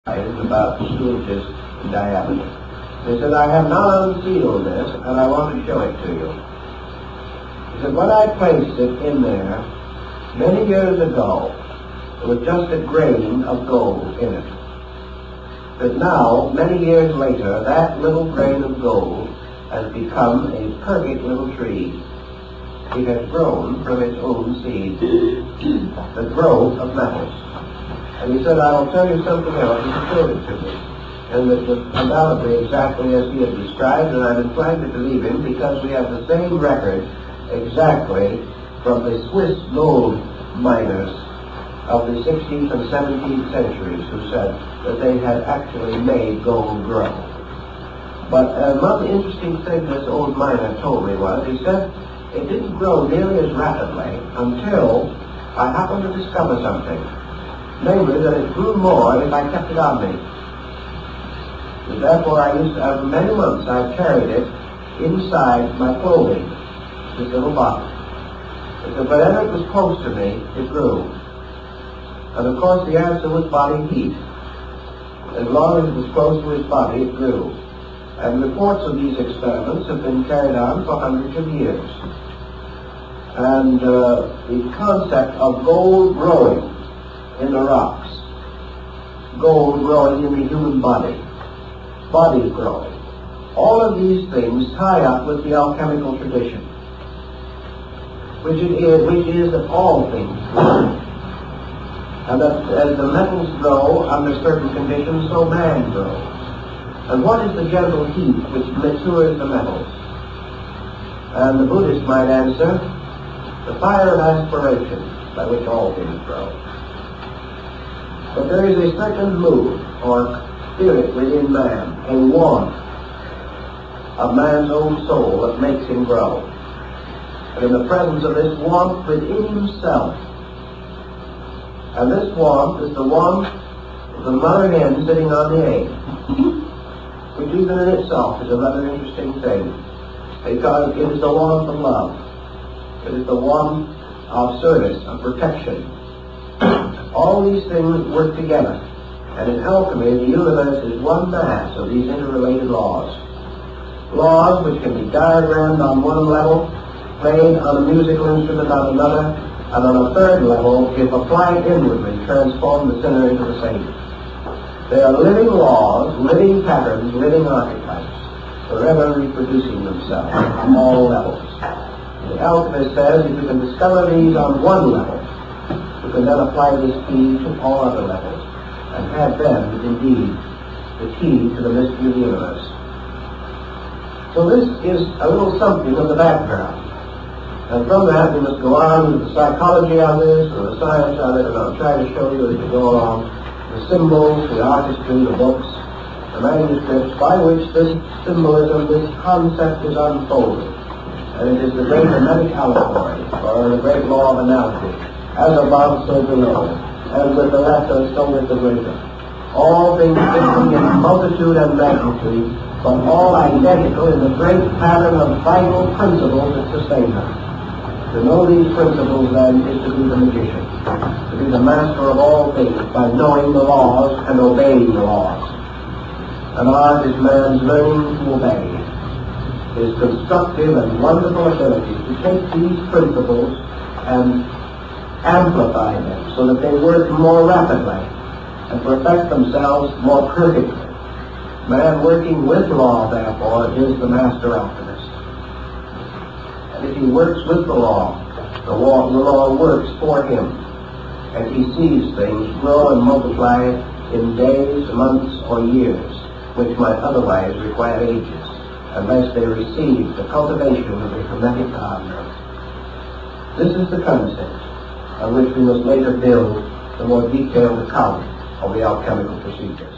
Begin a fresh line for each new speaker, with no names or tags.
about 2 inches in diameter. He said, I have now unsealed this, and I want to show it to you. He said, when I placed it in there, many years ago, there was just a grain of gold in it. But now, many years later, that little grain of gold has become a perfect little tree. It has grown from its own seed, the growth of metals. And he said, I will tell you something else. He showed it to me. And it was undoubtedly exactly as he had described, and I'm inclined to believe him because we have the same record exactly from the Swiss gold miners of the 16th and 17th centuries who said that they had actually made gold grow. But one interesting thing this old miner told me was, he said, it didn't grow nearly as rapidly until I happened to discover something. Namely, that it grew more if I kept it on me. And therefore, for many months, I carried it inside my clothing, this little box. Because whenever it was close to me, it grew. And of course, the answer was body heat. As long as it was close to his body, it grew. And reports of these experiments have been carried on for hundreds of years. And the concept of gold growing in the rocks, gold growing in the human body, bodies growing. All of these things tie up with the alchemical tradition, which is that all things grow. And that as the metals grow under certain conditions, so man grows. And what is the gentle heat which matures the metals? And the Buddhist might answer, the fire of aspiration by which all things grow. But there is a certain mood or spirit within man, a warmth of man's own soul that makes him grow. And in the presence of this warmth within himself, and this warmth is the warmth of the mother hen sitting on the egg, which even in itself is a rather interesting thing, because it is the warmth of love. It is the warmth of service, of protection. All these things work together. And in alchemy, the universe is one mass of these interrelated laws. Laws which can be diagrammed on one level, played on a musical instrument on another, and on a third level, if applied inwardly, transform the sinner into the saint. They are living laws, living patterns, living archetypes, forever reproducing themselves on all levels. The alchemist says if you can discover these on one level, you can then apply this key to all other levels, and have them, indeed, the key to the mystery of the universe. So this is a little something of the background. And from that we must go on with the psychology of this, or the science of it, and I'll try to show you as we go along the symbols, the artistry, the books, the manuscripts by which this symbolism, this concept is unfolded. And it is the great hermetic allegory, or the great law of analogy, as above, so below, as with the lesser, so with the greater. All things differing in multitude and magnitude, but all identical in the great pattern of vital principles that sustain them. To know these principles, then, is to be the magician, to be the master of all things by knowing the laws and obeying the laws. And art is man's learning to obey, his constructive and wonderful ability to take these principles and amplify them so that they work more rapidly and perfect themselves more perfectly. Man working with law, therefore, is the master alchemist. And if he works with the law works for him. And he sees things grow and multiply in days, months, or years, which might otherwise require ages, unless they receive the cultivation of the hermetic gardener. This is the concept on which we must later build the more detailed account of the alchemical procedures.